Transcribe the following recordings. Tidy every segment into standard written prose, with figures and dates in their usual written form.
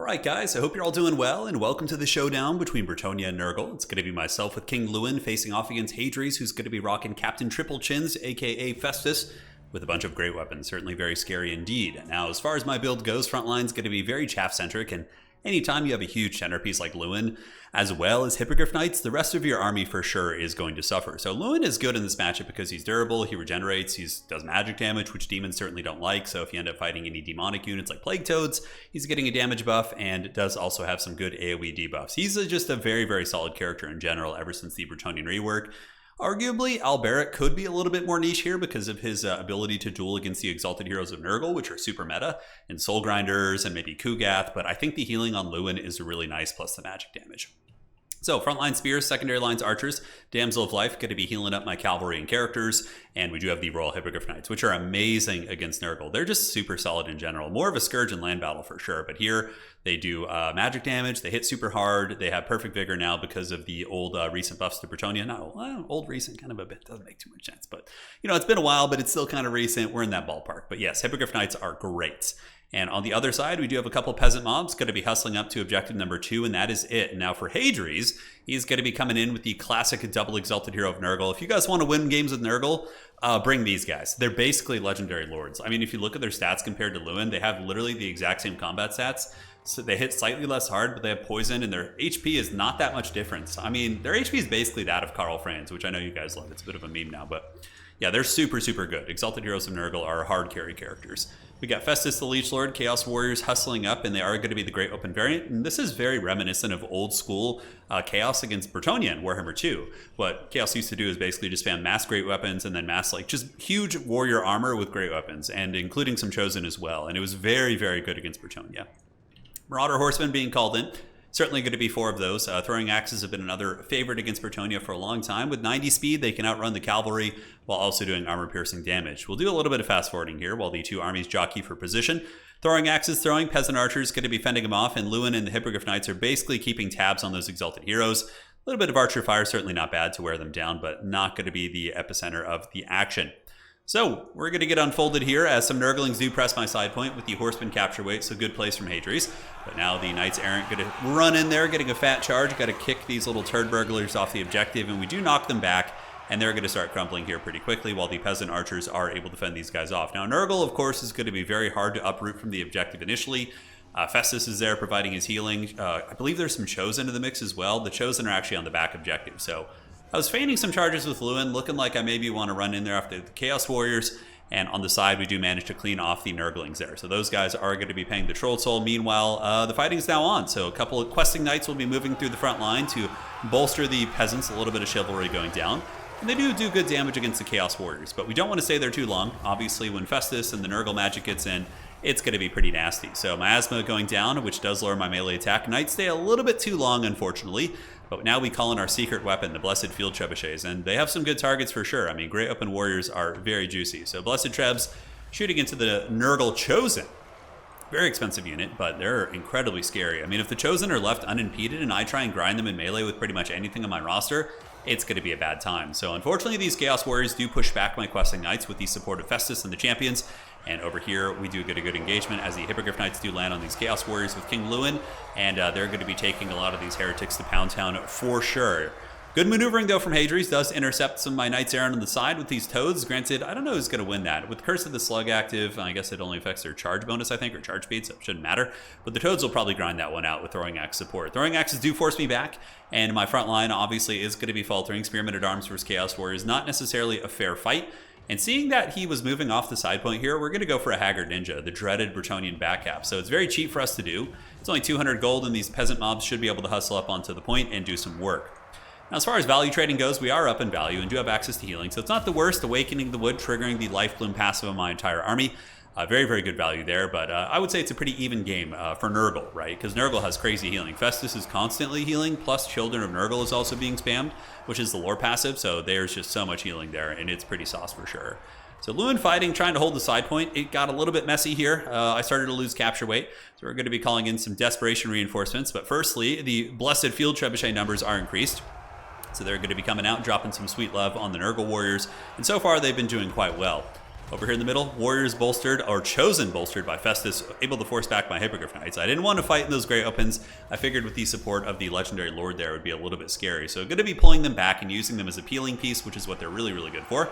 Alright guys, I hope you're all doing well, and welcome to the showdown between Bretonnia and Nurgle. It's going to be myself with King Lewin facing off against Hadries, who's going to be rocking Captain Triple Chins, aka Festus, with a bunch of great weapons. Certainly very scary indeed. Now, as far as my build goes, frontline's going to be very chaff-centric, and anytime you have a huge centerpiece like Lewin, as well as Hippogriff Knights, the rest of your army for sure is going to suffer. So Lewin is good in this matchup because he's durable, he regenerates, he does magic damage, which demons certainly don't like. So if you end up fighting any demonic units like Plague Toads, he's getting a damage buff and does also have some good AoE debuffs. He's just a very, very solid character in general ever since the Bretonnian rework. Arguably, Alberic could be a little bit more niche here because of his ability to duel against the Exalted Heroes of Nurgle, which are super meta, and Soul Grinders and maybe Kugath, but I think the healing on Lewin is really nice, plus the magic damage. So, frontline spears, secondary lines archers, Damsel of Life, going to be healing up my cavalry and characters, and we do have the Royal Hippogriff Knights, which are amazing against Nurgle. They're just super solid in general. More of a scourge in land battle for sure, but here they do magic damage, they hit super hard, they have perfect vigor now because of the old recent buffs to Bretonnia. Not old recent, kind of a bit, doesn't make too much sense, but you know, it's been a while, but it's still kind of recent. We're in that ballpark. But yes, Hippogriff Knights are great. And on the other side, we do have a couple peasant mobs going to be hustling up to objective number 2, and that is it. Now for Hadries, he's going to be coming in with the classic double Exalted Hero of Nurgle. If you guys want to win games with Nurgle, bring these guys. They're basically legendary lords. I mean, if you look at their stats compared to Lewin, they have literally the exact same combat stats. So they hit slightly less hard, but they have poison, and their HP is not that much difference. I mean, their HP is basically that of Karl Franz, which I know you guys love. It's a bit of a meme now, but yeah, they're super, super good. Exalted Heroes of Nurgle are hard carry characters. We got Festus the Leech Lord, Chaos Warriors hustling up, and they are going to be the Great Open variant. And this is very reminiscent of old school Chaos against Bretonnia in Warhammer 2. What Chaos used to do is basically just spam mass great weapons and then mass like just huge warrior armor with great weapons, and including some Chosen as well. And it was very, very good against Bretonnia. Marauder Horsemen being called in. Certainly going to be 4 of those. Throwing Axes have been another favorite against Bretonnia for a long time. With 90 speed, they can outrun the cavalry while also doing armor-piercing damage. We'll do a little bit of fast-forwarding here while the 2 armies jockey for position. Throwing Axes, throwing Peasant Archers, going to be fending them off, and Lewin and the Hippogriff Knights are basically keeping tabs on those Exalted Heroes. A little bit of Archer Fire, certainly not bad to wear them down, but not going to be the epicenter of the action. So, we're going to get unfolded here as some Nurglings do press my side point with the Horseman capture weight, so good place from Hadries. But now the Knights Errant going to run in there, getting a fat charge, got to kick these little turd burglars off the objective, and we do knock them back, and they're going to start crumpling here pretty quickly while the Peasant Archers are able to fend these guys off. Now, Nurgle, of course, is going to be very hard to uproot from the objective initially. Festus is there providing his healing. I believe there's some Chosen in the mix as well. The Chosen are actually on the back objective, so I was feigning some charges with Lewin, looking like I maybe want to run in there after the Chaos Warriors, and on the side we do manage to clean off the Nurglings there. So those guys are going to be paying the Troll Soul. Meanwhile, the fighting's now on, so a couple of questing knights will be moving through the front line to bolster the peasants, a little bit of chivalry going down. And they do good damage against the Chaos Warriors, but we don't want to stay there too long. Obviously, when Festus and the Nurgle magic gets in, it's going to be pretty nasty. So Miasma going down, which does lower my melee attack. Knights stay a little bit too long, unfortunately. But now we call in our secret weapon, the Blessed Field Trebuchets, and they have some good targets for sure. I mean, Great Open Warriors are very juicy. So Blessed Trebs shooting into the Nurgle Chosen. Very expensive unit, but they're incredibly scary. I mean, if the Chosen are left unimpeded and I try and grind them in melee with pretty much anything on my roster, it's going to be a bad time. So unfortunately, these Chaos Warriors do push back my Questing Knights with the support of Festus and the champions. And over here, we do get a good engagement as the Hippogriff Knights do land on these Chaos Warriors with King Lewin. And they're going to be taking a lot of these heretics to Pound Town for sure. Good maneuvering, though, from Hadries. Does intercept some of my Knights Errant on the side with these Toads. Granted, I don't know who's going to win that. With Curse of the Slug active, I guess it only affects their charge bonus, I think, or charge speed, so it shouldn't matter. But the Toads will probably grind that one out with Throwing Axe support. Throwing Axes do force me back, and my front line obviously is going to be faltering. Spearmen at Arms versus Chaos Warriors, not necessarily a fair fight. And seeing that he was moving off the side point here, we're going to go for a Haggard Ninja, the dreaded Bretonnian backcap. So it's very cheap for us to do. It's only 200 gold, and these peasant mobs should be able to hustle up onto the point and do some work. Now, as far as value trading goes, we are up in value and do have access to healing. So it's not the worst, Awakening the Wood, triggering the Life Bloom passive on my entire army. Very, very good value there, but I would say it's a pretty even game for Nurgle, right? Because Nurgle has crazy healing. Festus is constantly healing, plus Children of Nurgle is also being spammed, which is the lore passive, so there's just so much healing there, and it's pretty sauce for sure. So Lewin fighting, trying to hold the side point. It got a little bit messy here. I started to lose capture weight, so we're going to be calling in some desperation reinforcements. But firstly, the Blessed Field Trebuchet numbers are increased. So they're going to be coming out, dropping some sweet love on the Nurgle Warriors. And so far, they've been doing quite well. Over here in the middle, Warriors bolstered, or Chosen bolstered by Festus, able to force back my Hippogriff Knights. I didn't want to fight in those great opens. I figured with the support of the Legendary Lord there, it would be a little bit scary. So going to be pulling them back and using them as a peeling piece, which is what they're really, really good for.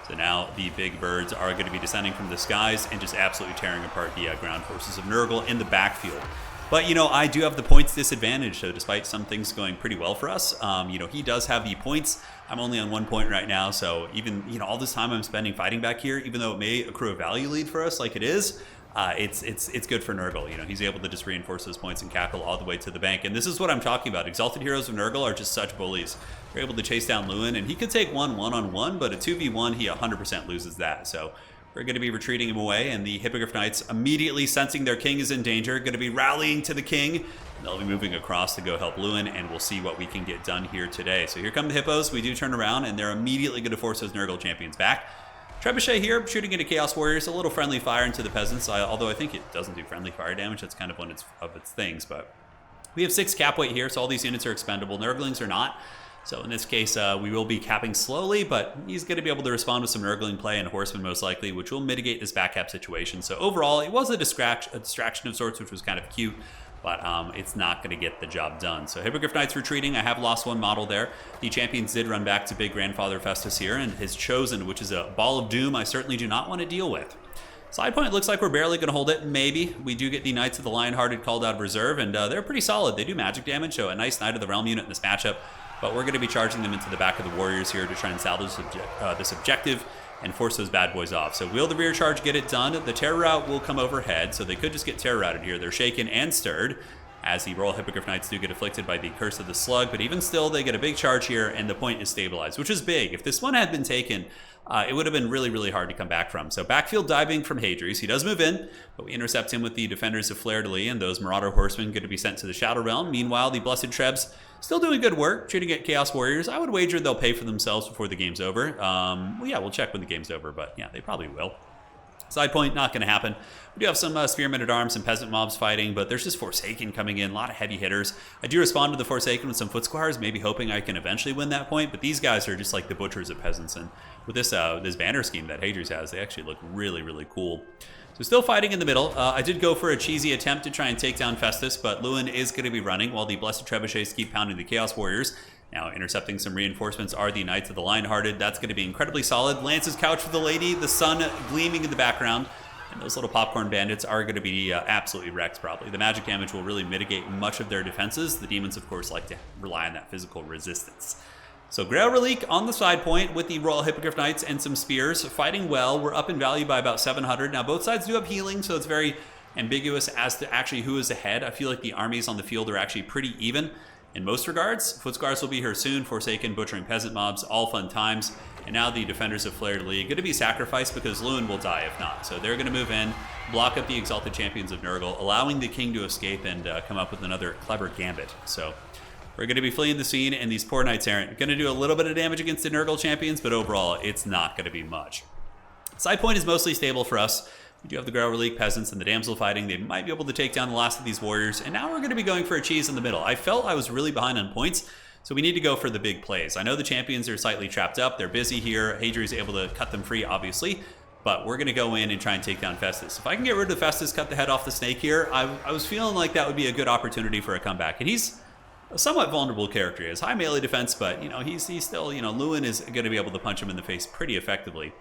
So now the big birds are going to be descending from the skies and just absolutely tearing apart the ground forces of Nurgle in the backfield. But, you know, I do have the points disadvantage, so despite some things going pretty well for us, you know, he does have the points. I'm only on 1 point right now, so even, you know, all this time I'm spending fighting back here, even though it may accrue a value lead for us like it is, it's good for Nurgle. You know, he's able to just reinforce those points and cackle all the way to the bank. And this is what I'm talking about. Exalted Heroes of Nurgle are just such bullies. They're able to chase down Lewin, and he could take one-on-one, but a 2v1, he 100% loses that. So we're going to be retreating him away, and the Hippogriff Knights, immediately sensing their king is in danger, going to be rallying to the king. They'll be moving across to go help Lewin, and we'll see what we can get done here today. So here come the Hippos. We do turn around, and they're immediately going to force those Nurgle champions back. Trebuchet here, shooting into Chaos Warriors, a little friendly fire into the peasants, although I think it doesn't do friendly fire damage. That's kind of one of its things, but we have 6 cap weight here, so all these units are expendable. Nurglings are not. So in this case, we will be capping slowly, but he's going to be able to respond with some Nurgling play and Horseman most likely, which will mitigate this back cap situation. So overall, it was a distraction of sorts, which was kind of cute, but it's not going to get the job done. So Hippogriff Knights retreating. I have lost 1 model there. The champions did run back to Big Grandfather Festus here, and his Chosen, which is a ball of doom I certainly do not want to deal with. Side point looks like we're barely going to hold it. Maybe. We do get the Knights of the Lionhearted called out of reserve, and they're pretty solid. They do magic damage, so a nice Knight of the Realm unit in this matchup. But we're going to be charging them into the back of the Warriors here to try and salvage this objective and force those bad boys off. So wheel the rear charge, get it done. The terror route will come overhead, so they could just get terror routed here. They're shaken and stirred, as the Royal Hippogriff Knights do get afflicted by the Curse of the Slug. But even still, they get a big charge here, and the point is stabilized, which is big. If this one had been taken, it would have been really, really hard to come back from. So backfield diving from Hadri's. He does move in, but we intercept him with the Defenders of Fleur-de-Lis, and those Marauder Horsemen going to be sent to the Shadow Realm. Meanwhile, the Blessed Trebs still doing good work, shooting at Chaos Warriors. I would wager they'll pay for themselves before the game's over. Well, yeah, we'll check when the game's over, but yeah, they probably will. Side point, not going to happen. We do have some Spearmen at Arms and Peasant Mobs fighting, but there's just Forsaken coming in, a lot of heavy hitters. I do respond to the Forsaken with some Foot Squires, maybe hoping I can eventually win that point, but these guys are just like the butchers of peasants, and with this banner scheme that Hadri's has, they actually look really, really cool. So still fighting in the middle. I did go for a cheesy attempt to try and take down Festus, but Lewin is going to be running while the Blessed Trebuchets keep pounding the Chaos Warriors. Now intercepting some reinforcements are the Knights of the Lionhearted. That's going to be incredibly solid. Lance's couch for the lady, the sun gleaming in the background. And those little popcorn bandits are going to be absolutely wrecked probably. The magic damage will really mitigate much of their defenses. The demons, of course, like to rely on that physical resistance. So Grail Relique on the side point with the Royal Hippogriff Knights and some spears. Fighting well. We're up in value by about 700. Now both sides do have healing, so it's very ambiguous as to actually who is ahead. I feel like the armies on the field are actually pretty even in most regards. Footscars will be here soon. Forsaken, butchering peasant mobs, all fun times. And now the Defenders of Fleur-de-Lis going to be sacrificed because Lewin will die if not. So they're going to move in, block up the Exalted Champions of Nurgle, allowing the king to escape and come up with another clever gambit. So we're going to be fleeing the scene, and these poor Knights Errant going to do a little bit of damage against the Nurgle champions, but overall, it's not going to be much. Side point is mostly stable for us. We do have the Grail Relique Peasants and the Damsel fighting. They might be able to take down the last of these warriors, and now we're going to be going for a cheese in the middle. I felt I was really behind on points, so we need to go for the big plays. I know the champions are slightly trapped up. They're busy here. Hadri's able to cut them free, obviously, but we're going to go in and try and take down Festus. If I can get rid of Festus, cut the head off the snake here, I was feeling like that would be a good opportunity for a comeback. And he's a somewhat vulnerable character. He has high melee defense, but, you know, he's still, you know, Lewin is going to be able to punch him in the face pretty effectively.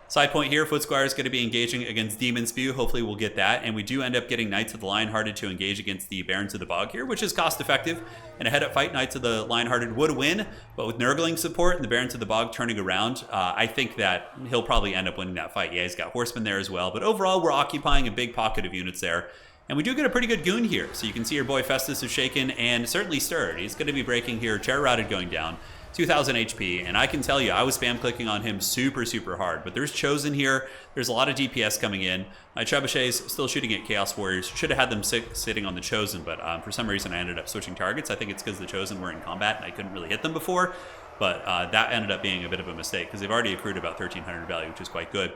Side point here, Footsquire is going to be engaging against Demon Spew. Hopefully we'll get that. And we do end up getting Knights of the Lionhearted to engage against the Barons of the Bog here, which is cost effective. In a head-up fight, Knights of the Lionhearted would win, but with Nurgling support and the Barons of the Bog turning around, I think that he'll probably end up winning that fight. Yeah, he's got Horsemen there as well, but overall we're occupying a big pocket of units there. And we do get a pretty good goon here. So you can see your boy Festus is shaken and certainly stirred. He's going to be breaking here, Terror Routed going down. 2,000 HP, and I can tell you, I was spam clicking on him super, super hard, but there's Chosen here. There's a lot of DPS coming in. My Trebuchets still shooting at Chaos Warriors. Should have had them sitting on the Chosen, but for some reason I ended up switching targets. I think it's because the Chosen were in combat and I couldn't really hit them before, but that ended up being a bit of a mistake because they've already accrued about 1,300 value, which is quite good.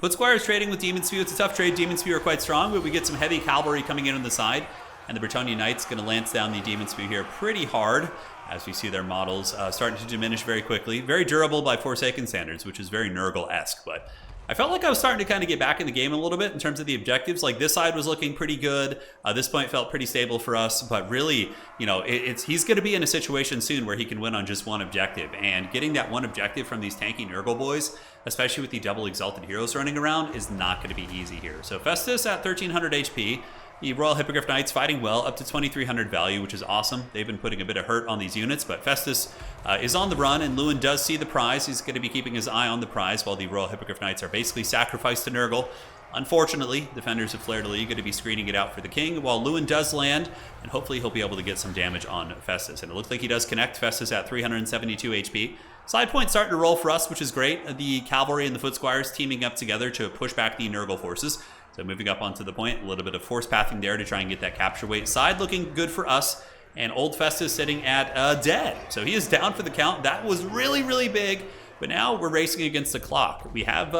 Footsquire is trading with Demon Spew. It's a tough trade. Demon Spew are quite strong, but we get some heavy cavalry coming in on the side, and the Bretonnian Knights going to lance down the Demon Spew here pretty hard, as we see their models starting to diminish very quickly. Very durable by Forsaken standards, which is very Nurgle-esque, but I felt like I was starting to kind of get back in the game a little bit in terms of the objectives. Like this side was looking pretty good. This point felt pretty stable for us, but really, you know, he's going to be in a situation soon where he can win on just one objective, and getting that one objective from these tanky Nurgle boys, especially with the double exalted heroes running around, is not going to be easy here. So Festus at 1300 HP. The Royal Hippogriff Knights fighting well, up to 2300 value, which is awesome. They've been putting a bit of hurt on these units, but Festus is on the run, and Lewin does see the prize. He's going to be keeping his eye on the prize, while the Royal Hippogriff Knights are basically sacrificed to Nurgle. Unfortunately, defenders of Fleur-de-Lis going to be screening it out for the king, while Lewin does land, and hopefully he'll be able to get some damage on Festus. And it looks like he does connect. Festus at 372 HP. Side point starting to roll for us, which is great. The cavalry and the foot squires teaming up together to push back the Nurgle forces. So moving up onto the point, a little bit of force pathing there to try and get that capture weight. Side looking good for us, and old Festus sitting at dead. So he is down for the count. That was really, really big, but now we're racing against the clock. We have,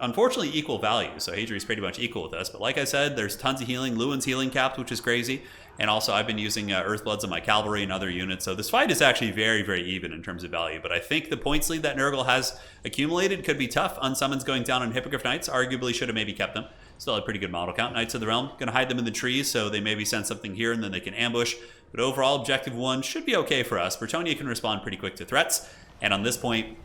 unfortunately, equal value, so Hadri's pretty much equal with us. But like I said, there's tons of healing. Lewin's healing capped, which is crazy. And also, I've been using Earthbloods on my cavalry and other units. So this fight is actually very, very even in terms of value. But I think the points lead that Nurgle has accumulated could be tough. Unsummons going down on Hippogriff Knights arguably should have maybe kept them. Still a pretty good model count. Knights of the Realm, going to hide them in the trees, so they maybe send something here and then they can ambush. But overall, Objective 1 should be okay for us. Bretonnia can respond pretty quick to threats. And on this point,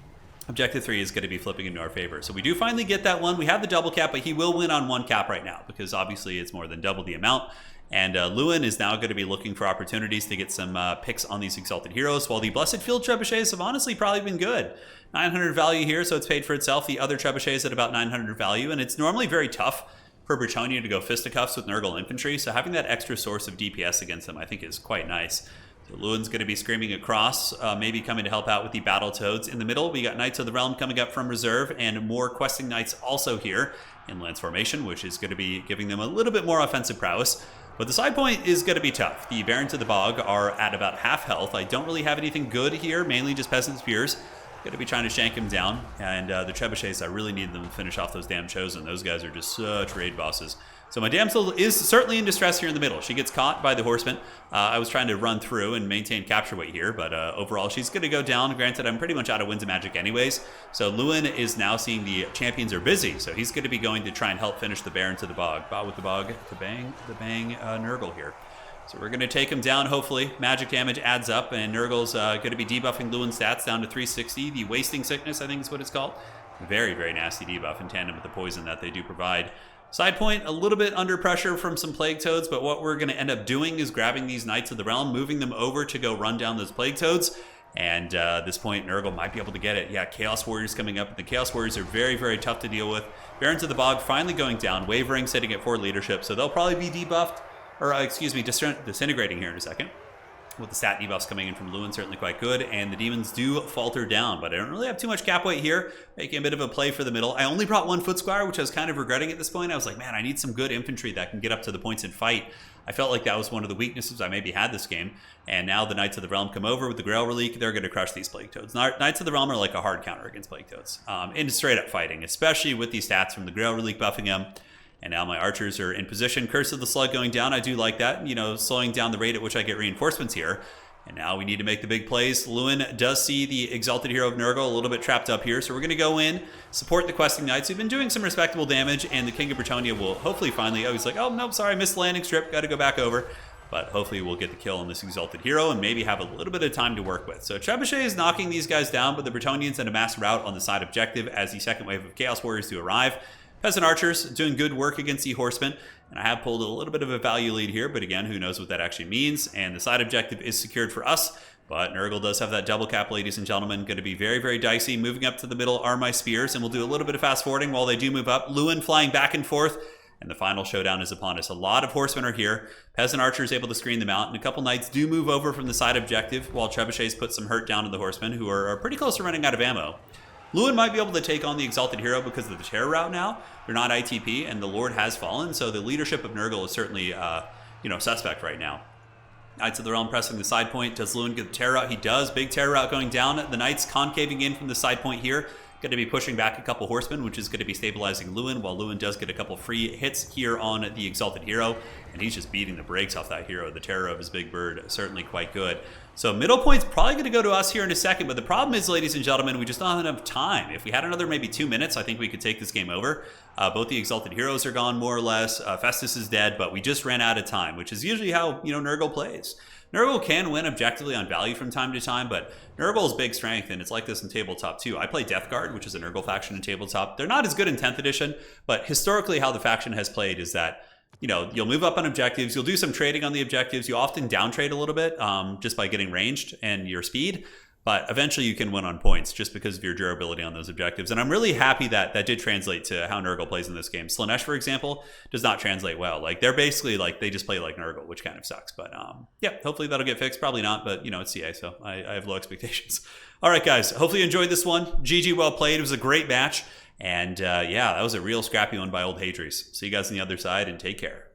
Objective 3 is going to be flipping into our favor. So we do finally get that one. We have the double cap, but he will win on one cap right now, because obviously it's more than double the amount. And Lewin is now going to be looking for opportunities to get some picks on these Exalted Heroes, while the Blessed Field Trebuchets have honestly probably been good. 900 value here, so it's paid for itself. The other Trebuchets at about 900 value, and it's normally very tough for Bretonnia to go fisticuffs with Nurgle infantry, so having that extra source of DPS against them I think is quite nice. So Lewin's going to be screaming across, maybe coming to help out with the Battle Toads. In the middle, we got Knights of the Realm coming up from reserve, and more Questing Knights also here in Lance Formation, which is going to be giving them a little bit more offensive prowess. But the side point is going to be tough. The Barons of the Bog are at about half health. I don't really have anything good here, mainly just Peasant Spears. Going to be trying to shank him down. And the Trebuchets, I really need them to finish off those damn Chosen. Those guys are just such raid bosses. So my damsel is certainly in distress here in the middle. She gets caught by the horsemen. I was trying to run through and maintain capture weight here, but overall she's going to go down. Granted, I'm pretty much out of Winds of Magic anyways. So Lewin is now seeing the champions are busy, so he's going to be going to try and help finish the Baron to the Bog. Bow with the Bog to bang Nurgle here. So we're going to take him down, hopefully. Magic damage adds up, and Nurgle's going to be debuffing Lewin's stats down to 360. The Wasting Sickness, I think is what it's called. Very, very nasty debuff in tandem with the poison that they do provide. Side point, a little bit under pressure from some Plague Toads, but what we're going to end up doing is grabbing these Knights of the Realm, moving them over to go run down those Plague Toads, and at this point, Nurgle might be able to get it. Yeah, Chaos Warriors coming up, and the Chaos Warriors are very, very tough to deal with. Barons of the Bog finally going down, Wavering, sitting at 4 leadership, so they'll probably be debuffed, or excuse me, disintegrating here in a second. With the stat debuffs coming in from Lewin, certainly quite good, and the demons do falter down, but I don't really have too much cap weight here, making a bit of a play for the middle. I only brought one Foot Squire, which I was kind of regretting at this point. I was like, man, I need some good infantry that can get up to the points and fight. I felt like that was one of the weaknesses I maybe had this game, and now the Knights of the Realm come over with the Grail Relique. They're going to crush these Plague Toads. Knights of the Realm are like a hard counter against Plague Toads, into straight up fighting, especially with these stats from the Grail Relique buffing them. And now my archers are in position. Curse of the Slug going down. I do like that, you know, slowing down the rate at which I get reinforcements here. And now we need to make the big plays. Lewin does see the Exalted Hero of Nurgle a little bit trapped up here, so we're going to go in, support the Questing Knights, who've been doing some respectable damage, and the King of Bretonnia will hopefully finally... Oh, he's like, oh, no, sorry, missed the landing strip, got to go back over. But hopefully we'll get the kill on this Exalted Hero and maybe have a little bit of time to work with. So Trebuchet is knocking these guys down, but the Bretonnians send a mass rout on the side objective as the second wave of Chaos Warriors to arrive. Peasant Archers doing good work against the Horsemen, and I have pulled a little bit of a value lead here, but again, who knows what that actually means. And the side objective is secured for us, but Nurgle does have that double cap, ladies and gentlemen. Going to be very, very dicey. Moving up to the middle are my spears, and we'll do a little bit of fast forwarding while they do move up. Lewin flying back and forth, and the final showdown is upon us. A lot of horsemen are here. Peasant Archer is able to screen them out, and a couple Knights do move over from the side objective, while Trebuchets put some hurt down to the horsemen, who are pretty close to running out of ammo. Lewin might be able to take on the Exalted Hero because of the Terror route now. They're not ITP, and the Lord has fallen, so the leadership of Nurgle is certainly, suspect right now. Knights of the Realm pressing the side point. Does Lewin get the Terror route? He does. Big Terror route going down. The Knights concaving in from the side point here. Going to be pushing back a couple horsemen, which is going to be stabilizing Lewin, while Lewin does get a couple free hits here on the Exalted Hero, and he's just beating the brakes off that hero. The terror of his big bird, certainly quite good. So middle point's probably going to go to us here in a second, but the problem is, ladies and gentlemen, we just don't have enough time. If we had another maybe 2 minutes, I think we could take this game over. Both the Exalted Heroes are gone, more or less. Festus is dead, but we just ran out of time, which is usually how, Nurgle plays. Nurgle can win objectively on value from time to time, but Nurgle's big strength, and it's like this in Tabletop too. I play Death Guard, which is a Nurgle faction in Tabletop. They're not as good in 10th edition, but historically how the faction has played is that, you'll move up on objectives, you'll do some trading on the objectives, you often down trade a little bit just by getting ranged and your speed, but eventually you can win on points just because of your durability on those objectives. And I'm really happy that that did translate to how Nurgle plays in this game. Slaanesh, for example, does not translate well. Like, they're basically like, they just play like Nurgle, which kind of sucks. But yeah, hopefully that'll get fixed. Probably not, but it's CA, so I have low expectations. All right, guys, hopefully you enjoyed this one. GG, well played. It was a great match. And yeah, that was a real scrappy one by old Hadries. See you guys on the other side, and take care.